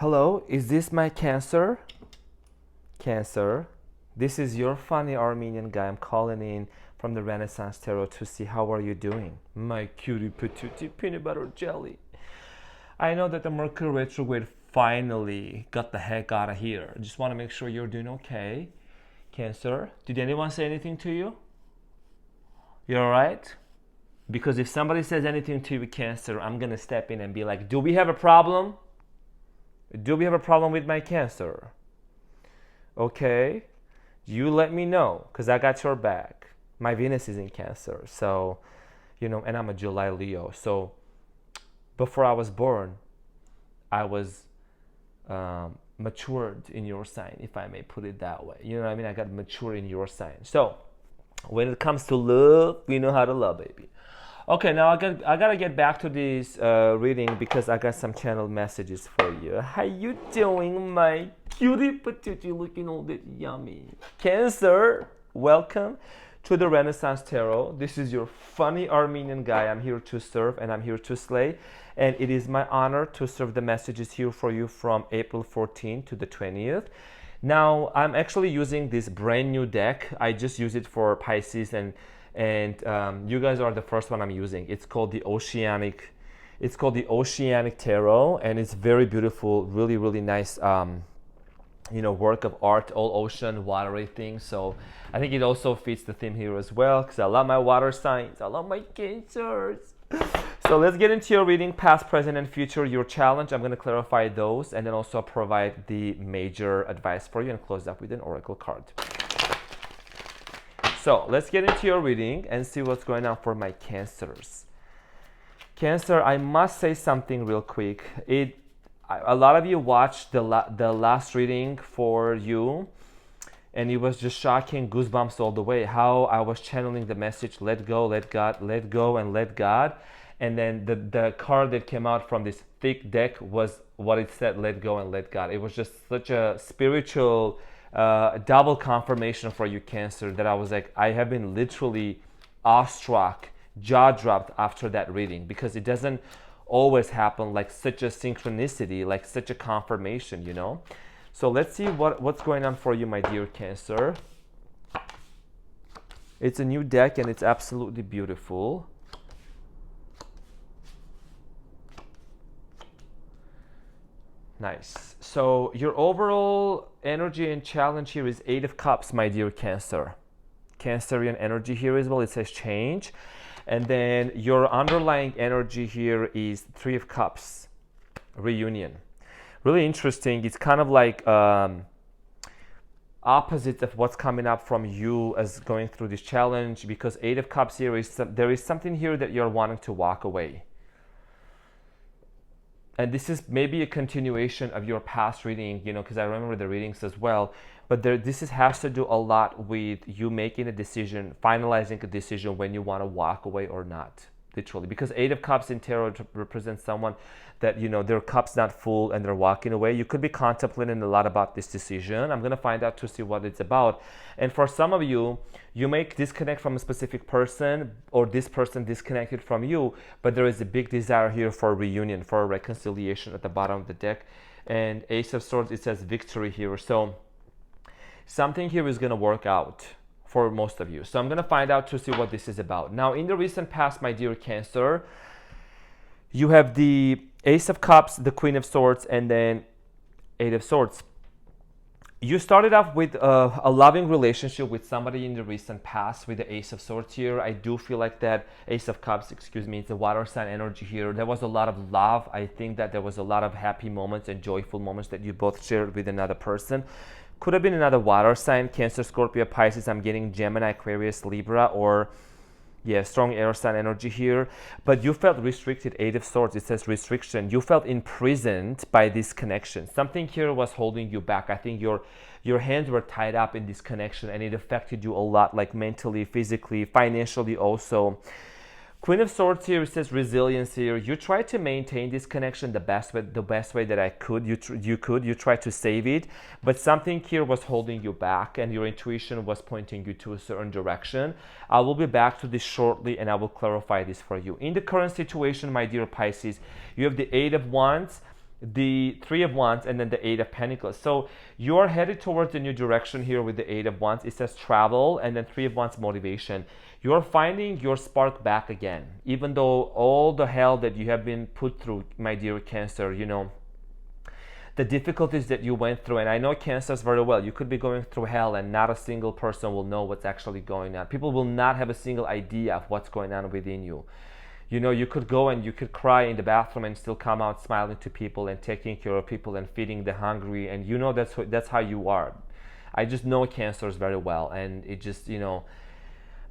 Hello, is this my Cancer? Cancer. This is your funny Armenian guy. I'm calling in from the Renaissance Tarot to see how are you doing. My cutie patootie peanut butter jelly. I know that the Mercury retrograde finally got the heck out of here. I just want to make sure you're doing okay. Cancer, did anyone say anything to you? You're alright? Because if somebody says anything to you, Cancer, I'm gonna step in and be like, do we have a problem? Do we have a problem with my Cancer? Okay, you let me know, because I got your back. My Venus is in Cancer, so, and I'm a July Leo. So before I was born, I was matured in your sign, if I may put it that way. You know what I mean? I got mature in your sign. So when it comes to love, we know how to love, baby. Okay, now I gotta get back to this reading because I got some channel messages for you. How you doing, my cutie patootie, looking all that yummy? Cancer, welcome to the Renaissance Tarot. This is your funny Armenian guy. I'm here to serve and I'm here to slay. And it is my honor to serve the messages here for you from April 14th to the 20th. Now, I'm actually using this brand new deck. I just use it for Pisces and you guys are the first one I'm using. It's called the Oceanic Tarot, and it's very beautiful, really, really nice work of art, all ocean, watery things. So I think it also fits the theme here as well, because I love my water signs. I love my Cancers. So let's get into your reading, past, present, and future, your challenge. I'm going to clarify those and then also provide the major advice for you and close up with an oracle card. So let's get into your reading and see what's going on for my Cancers. Cancer, I must say something real quick. A lot of you watched the last reading for you, and it was just shocking, goosebumps all the way, how I was channeling the message, let go, let God, let go, and let God. And then the card that came out from this thick deck was what it said, let go and let God. It was just such a spiritual double confirmation for you, Cancer, that I was like, I have been literally awestruck, jaw dropped after that reading, because it doesn't always happen like such a synchronicity, like such a confirmation, So let's see what's going on for you, my dear Cancer. It's a new deck and it's absolutely beautiful. Nice. So your overall energy and challenge here is 8 of Cups, my dear Cancer. Cancerian energy here as well. It says change. And then your underlying energy here is 3 of Cups, reunion. Really interesting. It's kind of like opposite of what's coming up from you as going through this challenge, because 8 of Cups here there is something here that you're wanting to walk away. And this is maybe a continuation of your past reading, because I remember the readings as well. But this has to do a lot with you making a decision, finalizing a decision when you want to walk away or not, literally. Because 8 of Cups in tarot represents someone that, their cup's not full and they're walking away. You could be contemplating a lot about this decision. I'm going to find out to see what it's about. And for some of you, you may disconnect from a specific person, or this person disconnected from you, but there is a big desire here for a reunion, for a reconciliation at the bottom of the deck. And Ace of Swords, it says victory here. So something here is going to work out for most of you. So I'm going to find out to see what this is about. Now, in the recent past, my dear Cancer, you have the Ace of Cups, the Queen of Swords, and then 8 of Swords. You started off with a loving relationship with somebody in the recent past with the Ace of Swords here. I do feel like that Ace of Cups, it's the water sign energy here. There was a lot of love. I think that there was a lot of happy moments and joyful moments that you both shared with another person. Could have been another water sign, Cancer, Scorpio, Pisces. I'm getting Gemini, Aquarius, Libra, or strong air sign energy here. But you felt restricted. 8 of Swords, it says restriction. You felt imprisoned by this connection. Something here was holding you back. I think your hands were tied up in this connection, and it affected you a lot, like mentally, physically, financially also. Queen of Swords here, it says resilience here. You tried to maintain this connection the best way that I could. You tried to save it, but something here was holding you back, and your intuition was pointing you to a certain direction. I will be back to this shortly, and I will clarify this for you. In the current situation, my dear Pisces, you have the 8 of Wands, the Three of Wands, and then the Eight of Pentacles. So you're headed towards a new direction here with the Eight of Wands. It says travel, and then Three of Wands, motivation. You're finding your spark back again, even though all the hell that you have been put through, my dear Cancer, the difficulties that you went through. And I know Cancers very well. You could be going through hell and not a single person will know what's actually going on. People will not have a single idea of what's going on within you. You could go and you could cry in the bathroom and still come out smiling to people and taking care of people and feeding the hungry, and that's how you are. I just know Cancers very well, and it just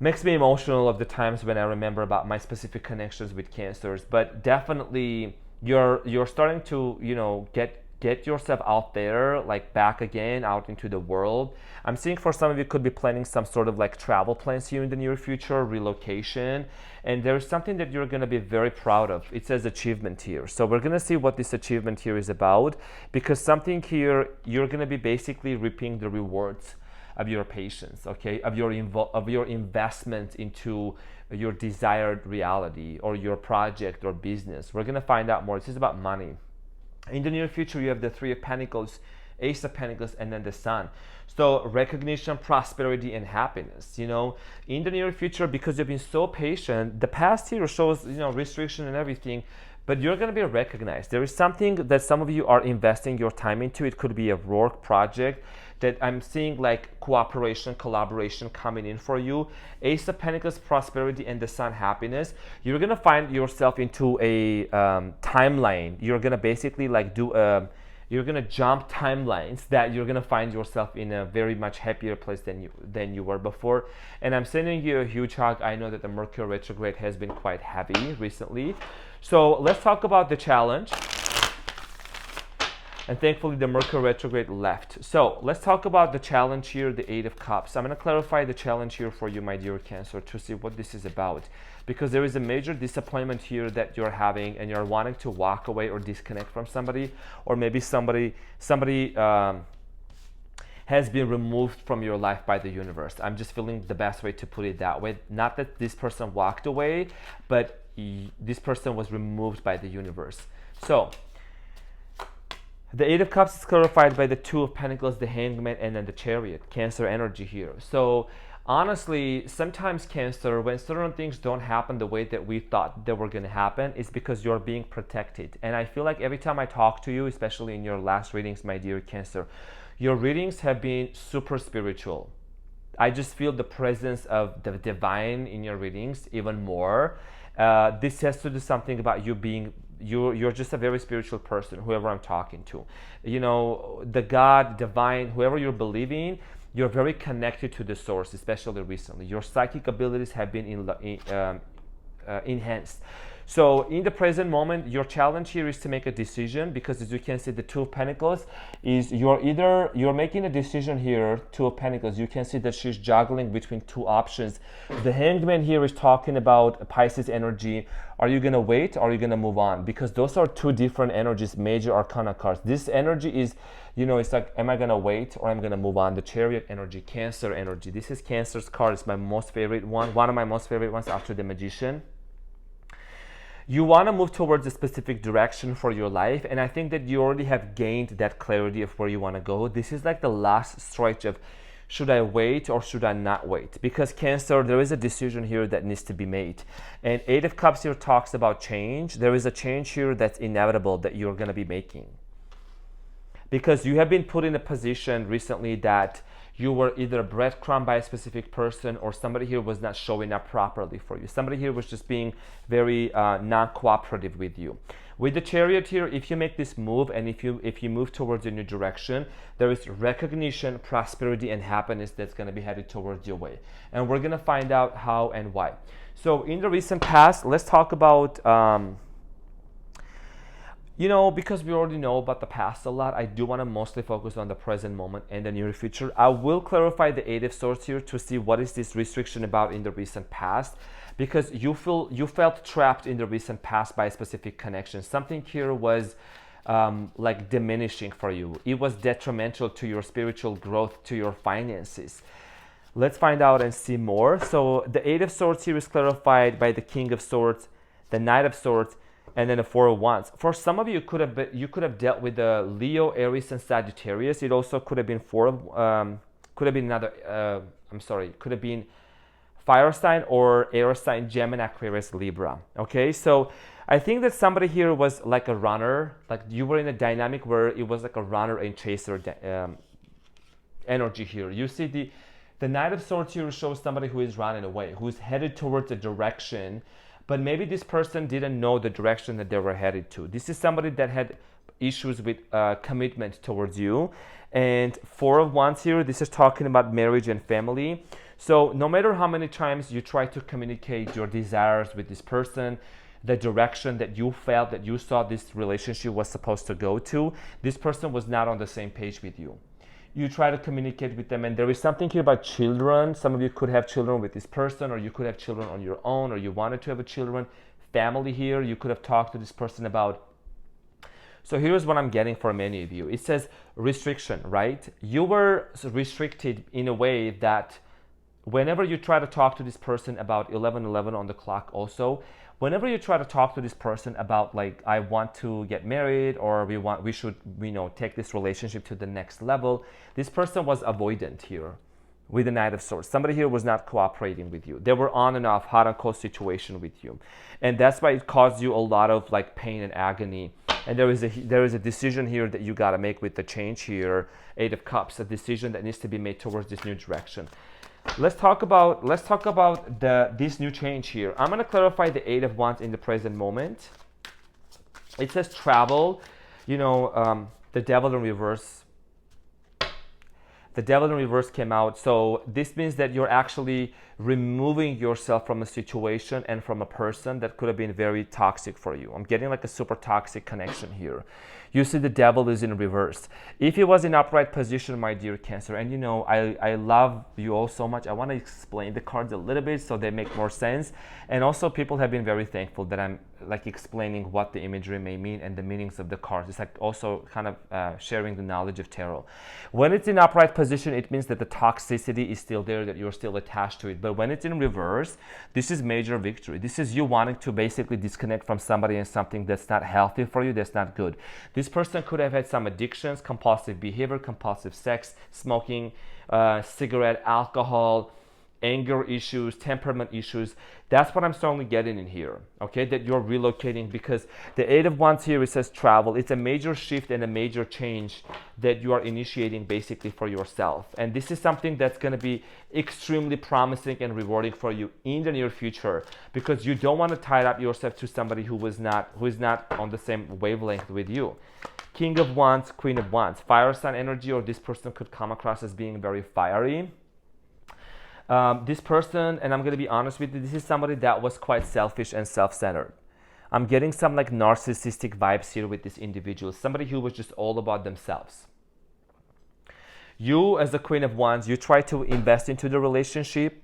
makes me emotional of the times when I remember about my specific connections with Cancers. But definitely you're starting to get yourself out there, like back again out into the world. I'm seeing for some of you could be planning some sort of like travel plans here in the near future, relocation, and there's something that you're going to be very proud of. It says achievement here. So we're going to see what this achievement here is about, because something here, you're going to be basically reaping the rewards of your patience, okay, of your investment into your desired reality or your project or business. We're going to find out more. This is about money. In the near future, you have the Three of Pentacles, Ace of Pentacles, and then the Sun. So recognition, prosperity, and happiness. In the near future, because you've been so patient, the past here shows restriction and everything, but you're going to be recognized. There is something that some of you are investing your time into. It could be a work project that I'm seeing like cooperation, collaboration coming in for you. Ace of Pentacles, prosperity, and the Sun, happiness. You're going to find yourself into a timeline. You're going to basically like you're going to jump timelines that you're going to find yourself in a very much happier place than you were before. And I'm sending you a huge hug. I know that the Mercury retrograde has been quite heavy recently. So let's talk about the challenge. And thankfully the Mercury retrograde left. So let's talk about the challenge here, the Eight of Cups. I'm going to clarify the challenge here for you, my dear Cancer, to see what this is about. Because there is a major disappointment here that you're having, and you're wanting to walk away or disconnect from somebody, or maybe somebody has been removed from your life by the universe. I'm just feeling the best way to put it that way. Not that this person walked away, but this person was removed by the universe. So the Eight of Cups is clarified by the Two of Pentacles, the Hangman, and then the Chariot. Cancer energy here. So honestly, sometimes Cancer, when certain things don't happen the way that we thought they were going to happen, it's because you're being protected. And I feel like every time I talk to you, especially in your last readings, my dear Cancer, your readings have been super spiritual. I just feel the presence of the divine in your readings even more. This has to do something about you being, you're just a very spiritual person, whoever I'm talking to. The God, divine, whoever you're believing, you're very connected to the source, especially recently. Your psychic abilities have been enhanced. So in the present moment, your challenge here is to make a decision, because as you can see, the Two of Pentacles is you're making a decision here. Two of Pentacles, you can see that she's juggling between two options. The Hangman here is talking about Pisces energy. Are you going to wait, or are you going to move on? Because those are two different energies, major arcana cards. This energy is, it's like, am I going to wait or I'm going to move on? The Chariot energy, Cancer energy. This is Cancer's card. It's my most favorite one of my most favorite ones after the Magician. You want to move towards a specific direction for your life, and I think that you already have gained that clarity of where you want to go. This is like the last stretch of, should I wait or should I not wait? Because Cancer, there is a decision here that needs to be made. And Eight of Cups here talks about change. There is a change here that's inevitable that you're going to be making. Because you have been put in a position recently that you were either breadcrumbed by a specific person, or somebody here was not showing up properly for you. Somebody here was just being very non-cooperative with you. With the Chariot here, if you make this move and if you move towards a new direction, there is recognition, prosperity, and happiness that's going to be headed towards your way. And we're going to find out how and why. So in the recent past, let's talk about because we already know about the past a lot, I do want to mostly focus on the present moment and the near future. I will clarify the Eight of Swords here to see what is this restriction about in the recent past, because you felt trapped in the recent past by a specific connection. Something here was like diminishing for you. It was detrimental to your spiritual growth, to your finances. Let's find out and see more. So the Eight of Swords here is clarified by the King of Swords, the Knight of Swords, and then the Four of Wands. For some of you, you could have dealt with the Leo, Aries, and Sagittarius. It also could have been could have been another. Could have been fire sign or air sign, Gemini, Aquarius, Libra. Okay, so I think that somebody here was like a runner, like you were in a dynamic where it was like a runner and chaser energy here. You see the Knight of Swords here shows somebody who is running away, who's headed towards a direction, but maybe this person didn't know the direction that they were headed to. This is somebody that had issues with commitment towards you. And Four of Wands here, this is talking about marriage and family. So no matter how many times you try to communicate your desires with this person, the direction that you felt that you saw this relationship was supposed to go to, this person was not on the same page with you. You try to communicate with them, and there is something here about children. Some of you could have children with this person, or you could have children on your own, or you wanted to have a children. Family here, you could have talked to this person about. So here's what I'm getting for many of you. It says restriction, right? You were restricted in a way that whenever you try to talk to this person about 11:11 on the clock also, whenever you try to talk to this person about like, I want to get married, or we should, take this relationship to the next level, this person was avoidant here with the Knight of Swords. Somebody here was not cooperating with you. They were on and off, hot and cold situation with you. And that's why it caused you a lot of like pain and agony. And there is a decision here that you got to make with the change here, Eight of Cups, a decision that needs to be made towards this new direction. Let's talk about this new change here. I'm going to clarify the Eight of Wands in the present moment. It says travel, the Devil in reverse. The Devil in reverse came out. So this means that you're actually removing yourself from a situation and from a person that could have been very toxic for you. I'm getting like a super toxic connection here. You see the Devil is in reverse. If he was in upright position, my dear Cancer, and I love you all so much. I want to explain the cards a little bit so they make more sense. And also people have been very thankful that I'm like explaining what the imagery may mean and the meanings of the cards. It's like also kind of sharing the knowledge of tarot. When it's in upright position, it means that the toxicity is still there, that you're still attached to it. But when it's in reverse, this is major victory. This is you wanting to basically disconnect from somebody and something that's not healthy for you, that's not good. This person could have had some addictions, compulsive behavior, compulsive sex, smoking, cigarette, alcohol, anger issues, temperament issues. That's what I'm strongly getting in here, okay? That you're relocating, because the Eight of Wands here, it says travel. It's a major shift and a major change that you are initiating basically for yourself. And this is something that's going to be extremely promising and rewarding for you in the near future, because you don't want to tie up yourself to somebody who is not on the same wavelength with you. King of Wands, Queen of Wands, fire sign energy, or this person could come across as being very fiery. This person, and I'm going to be honest with you, this is somebody that was quite selfish and self-centered. I'm getting some like narcissistic vibes here with this individual, somebody who was just all about themselves. You, as the Queen of Wands, you try to invest into the relationship.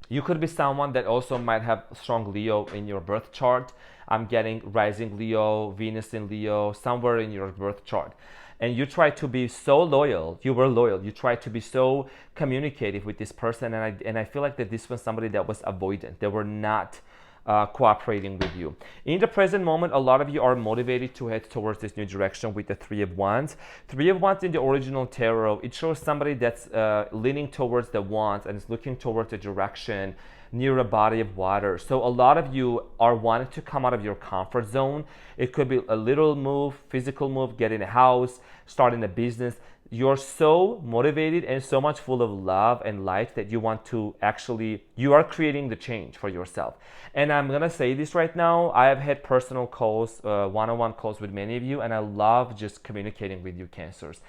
You could be someone that also might have strong Leo in your birth chart. I'm getting rising Leo, Venus in Leo, somewhere in your birth chart. And you try to be so loyal. You were loyal. You try to be so communicative with this person. And I feel like that this was somebody that was avoidant. They were not cooperating with you. In the present moment, a lot of you are motivated to head towards this new direction with the Three of Wands. Three of Wands in the original tarot, it shows somebody that's leaning towards the wands and is looking towards a direction near a body of water. So a lot of you are wanting to come out of your comfort zone. It could be a little move, physical move, getting a house, starting a business. You're so motivated and so much full of love and light that you want to you are creating the change for yourself. And I'm going to say this right now, I have had personal calls, one-on-one calls with many of you, and I love just communicating with you, Cancers.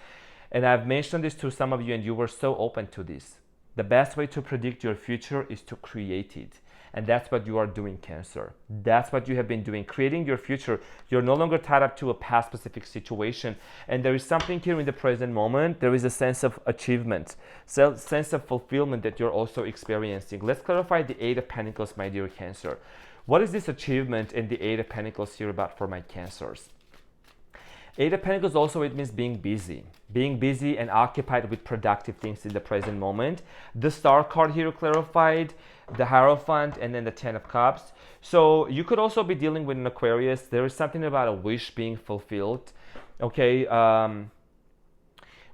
And I've mentioned this to some of you, and you were so open to this. The best way to predict your future is to create it. And that's what you are doing, Cancer. That's what you have been doing, creating your future. You're no longer tied up to a past specific situation. And there is something here in the present moment. There is a sense of achievement, sense of fulfillment that you're also experiencing. Let's clarify the Eight of Pentacles, my dear Cancer. What is this achievement in the Eight of Pentacles here about for my Cancers? Eight of Pentacles also, it means being busy and occupied with productive things in the present moment. The Star card here clarified, the Hierophant, and then the Ten of Cups. So you could also be dealing with an Aquarius. There is something about a wish being fulfilled. Okay,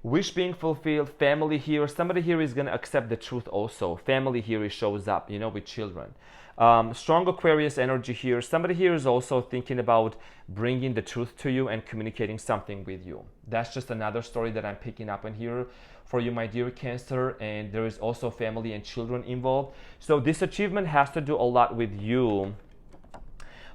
wish being fulfilled, family here. Somebody here is going to accept the truth also. Family here shows up, you know, with children. Strong Aquarius energy here. Somebody here is also thinking about bringing the truth to you and communicating something with you. That's just another story that I'm picking up in here for you, my dear Cancer. And there is also family and children involved. So this achievement has to do a lot with you.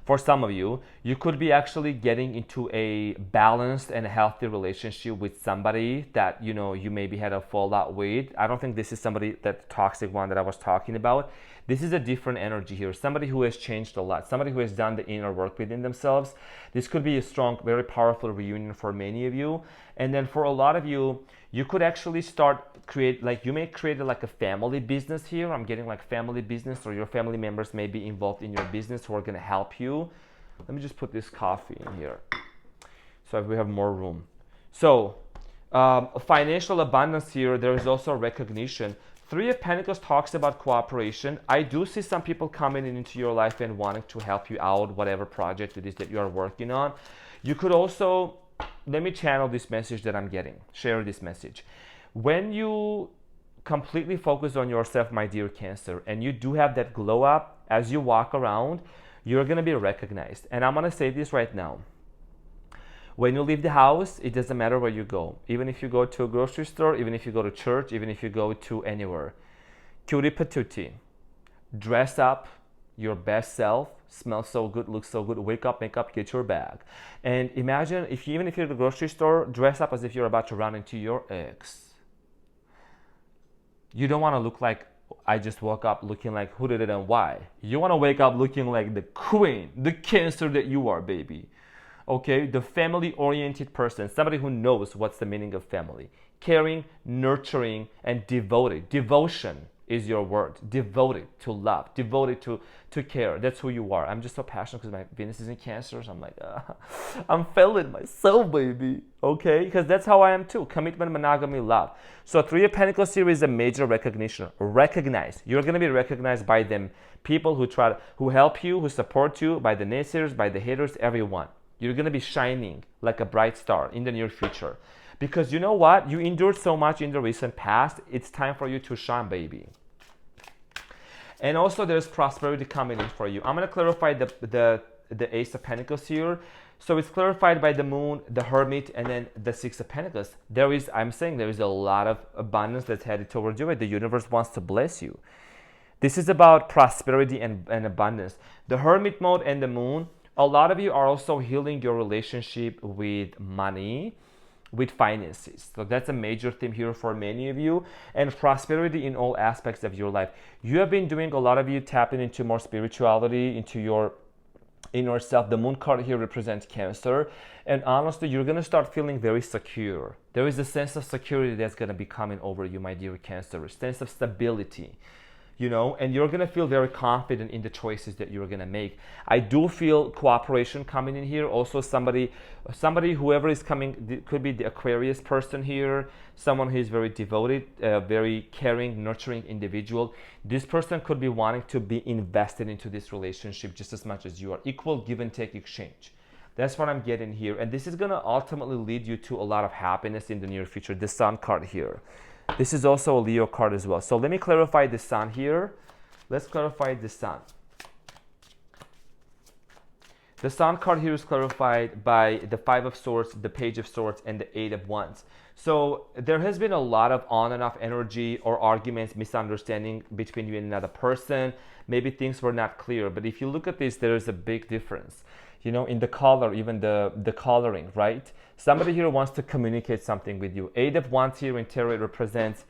For some of you, you could be actually getting into a balanced and healthy relationship with somebody that, you know, you maybe had a fallout with. I don't think this is somebody, that toxic one that I was talking about. This is a different energy here. Somebody who has changed a lot. Somebody who has done the inner work within themselves. This could be a strong, very powerful reunion for many of you. And then for a lot of you, you could actually start you may create like a family business here. I'm getting like family business, or your family members may be involved in your business who are going to help you. Let me just put this coffee in here so we have more room. So financial abundance here, there is also recognition. Three of Pentacles talks about cooperation. I do see some people coming into your life and wanting to help you out, whatever project it is that you are working on. You could also, let me channel this message that I'm getting, share this message. When you completely focus on yourself, my dear Cancer, and you do have that glow up as you walk around, you're going to be recognized. And I'm going to say this right now. When you leave the house, it doesn't matter where you go. Even if you go to a grocery store, even if you go to church, even if you go to anywhere. Cutie patootie. Dress up your best self. Smell so good, look so good. Wake up, make up, get your bag. And imagine, even if you're at the grocery store, dress up as if you're about to run into your ex. You don't want to look like, I just woke up looking like who did it and why. You want to wake up looking like the queen, the Cancer that you are, baby. Okay, the family-oriented person, somebody who knows what's the meaning of family. Caring, nurturing, and devoted. Devotion is your word. Devoted to love, devoted to care. That's who you are. I'm just so passionate because my Venus is in Cancer. So I'm like, I'm feeling myself, baby. Okay, because that's how I am too. Commitment, monogamy, love. So Three of Pentacles here is a major recognition. Recognize. You're going to be recognized by them. People who help you, who support you, by the naysayers, by the haters, everyone. You're going to be shining like a bright star in the near future. Because you know what? You endured so much in the recent past. It's time for you to shine, baby. And also there's prosperity coming in for you. I'm going to clarify the Ace of Pentacles here. So it's clarified by the Moon, the Hermit, and then the Six of Pentacles. I'm saying there is a lot of abundance that's headed towards you, and the universe wants to bless you. This is about prosperity and abundance. The Hermit mode and the Moon, a lot of you are also healing your relationship with money, with finances. So that's a major theme here for many of you, and prosperity in all aspects of your life. You have been doing, a lot of you tapping into more spirituality, into your inner self. The Moon card here represents Cancer, and honestly, you're going to start feeling very secure. There is a sense of security that's going to be coming over you, my dear Cancer, a sense of stability. You know, and you're going to feel very confident in the choices that you're going to make. I do feel cooperation coming in here. Also somebody, whoever is coming, could be the Aquarius person here, someone who is very devoted, very caring, nurturing individual. This person could be wanting to be invested into this relationship just as much as you are. Equal give and take exchange. That's what I'm getting here. And this is going to ultimately lead you to a lot of happiness in the near future. The Sun card here. This is also a Leo card as well. So let me clarify the Sun here. Let's clarify the Sun. The Sun card here is clarified by the Five of Swords, the Page of Swords, and the Eight of Wands. So there has been a lot of on and off energy or arguments, misunderstanding between you and another person. Maybe things were not clear. But if you look at this, there is a big difference. You know, in the color, even the coloring, right? Somebody here wants to communicate something with you. Eight of Wands here in tarot represents,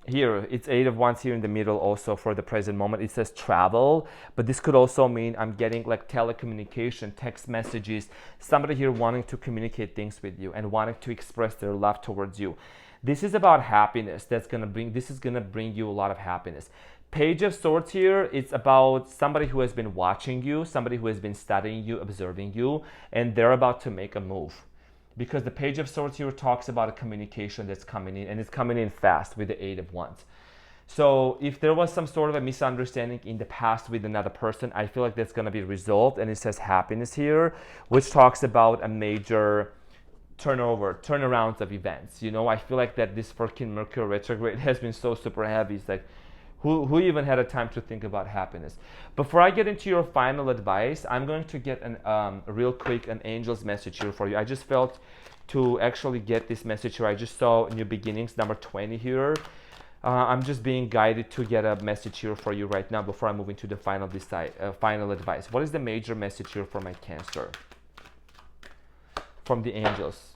here, it's Eight of Wands here in the middle also for the present moment. It says travel, but this could also mean I'm getting like telecommunication, text messages, somebody here wanting to communicate things with you and wanting to express their love towards you. This is about happiness. This is gonna bring you a lot of happiness. Page of Swords here, it's about somebody who has been watching you, somebody who has been studying you, observing you, and they're about to make a move. because the Page of Swords here talks about a communication that's coming in, and it's coming in fast with the Eight of Wands. So if there was some sort of a misunderstanding in the past with another person, I feel like that's going to be resolved. And it says happiness here, which talks about a major turnarounds of events. You know, I feel like that this freaking Mercury retrograde has been so super heavy. It's like, who even had a time to think about happiness? Before I get into your final advice, I'm going to get real quick an angel's message here for you. I just felt to actually get this message here. I just saw New Beginnings, number 20 here. I'm just being guided to get a message here for you right now before I move into the final advice. What is the major message here for my Cancer? From the angels.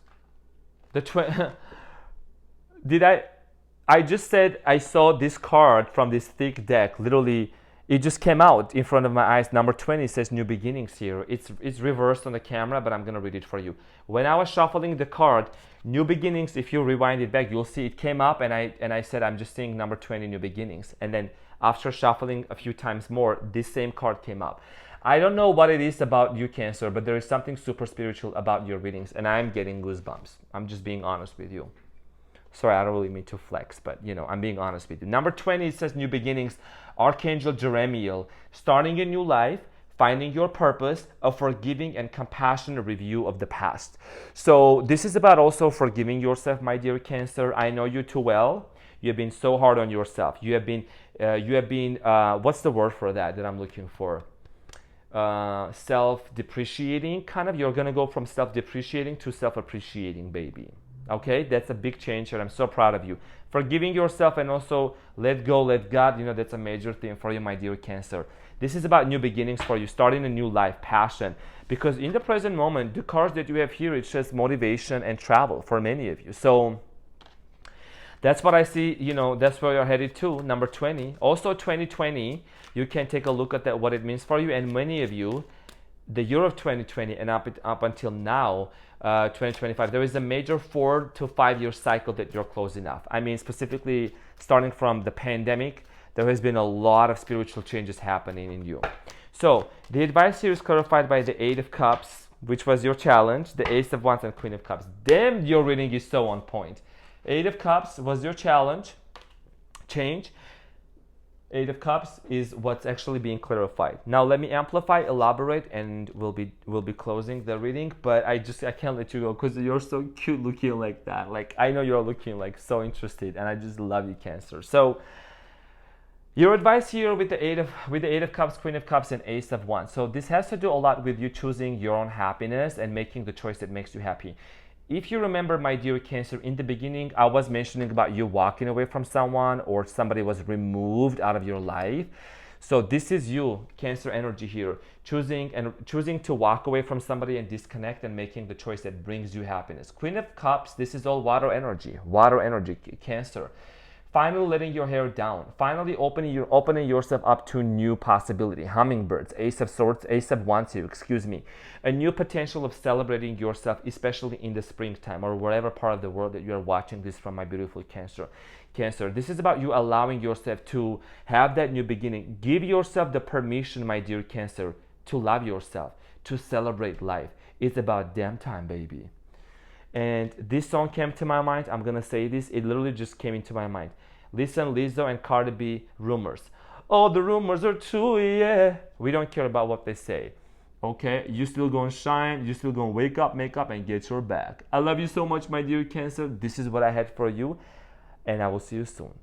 I just said I saw this card from this thick deck. Literally, it just came out in front of my eyes. Number 20 says New Beginnings here. It's reversed on the camera, but I'm going to read it for you. When I was shuffling the card, New Beginnings, if you rewind it back, you'll see it came up, and I said, I'm just seeing number 20, New Beginnings. And then after shuffling a few times more, this same card came up. I don't know what it is about you, Cancer, but there is something super spiritual about your readings, and I'm getting goosebumps. I'm just being honest with you. Sorry, I don't really mean to flex, but you know, I'm being honest with you. Number 20, it says New Beginnings, Archangel Jeremiel, starting a new life, finding your purpose, a forgiving and compassionate review of the past. So this is about also forgiving yourself, my dear Cancer. I know you too well. You have been so hard on yourself. You have been what's the word for that I'm looking for? Self-depreciating, kind of. You're gonna go from self-depreciating to self-appreciating, baby. Okay, that's a big change, and I'm so proud of you. Forgiving yourself and also let go, let God, you know, that's a major thing for you, my dear Cancer. This is about new beginnings for you, starting a new life, passion. Because in the present moment, the cards that you have here, it says motivation and travel for many of you. So that's what I see, you know, that's where you're headed to, number 20. Also 2020, you can take a look at that, what it means for you. And many of you, the year of 2020 and up until now, 2025, there is a major 4 to 5 year cycle that you're closing off. I mean, specifically starting from the pandemic, there has been a lot of spiritual changes happening in you. So the advice here is clarified by the 8 of Cups, which was your challenge, the Ace of Wands and Queen of Cups. Damn, your reading is so on point. 8 of Cups was your challenge, change. 8 of Cups is what's actually being clarified. Now let me amplify, elaborate, and we'll be closing the reading. But I can't let you go because you're so cute looking like that. Like, I know you're looking like so interested, and I just love you, Cancer. So your advice here with the eight of Cups, Queen of Cups, and Ace of Wands. So this has to do a lot with you choosing your own happiness and making the choice that makes you happy. If you remember, my dear Cancer, in the beginning, I was mentioning about you walking away from someone or somebody was removed out of your life. So this is you, Cancer energy here, choosing to walk away from somebody and disconnect and making the choice that brings you happiness. Queen of Cups, this is all water energy, Cancer. Finally letting your hair down, finally opening yourself up to new possibility. Hummingbirds, Ace of Swords, Ace of Wands here, excuse me. A new potential of celebrating yourself, especially in the springtime or wherever part of the world that you are watching this from, my beautiful Cancer. Cancer, this is about you allowing yourself to have that new beginning. Give yourself the permission, my dear Cancer, to love yourself, to celebrate life. It's about damn time, baby. And this song came to my mind. I'm gonna say this, it literally just came into my mind. Listen, Lizzo and Cardi B, Rumors. Oh, the rumors are true, yeah. We don't care about what they say. Okay, you still gonna shine, you still gonna wake up, make up, and get your bag. I love you so much, my dear Cancer. This is what I had for you, and I will see you soon.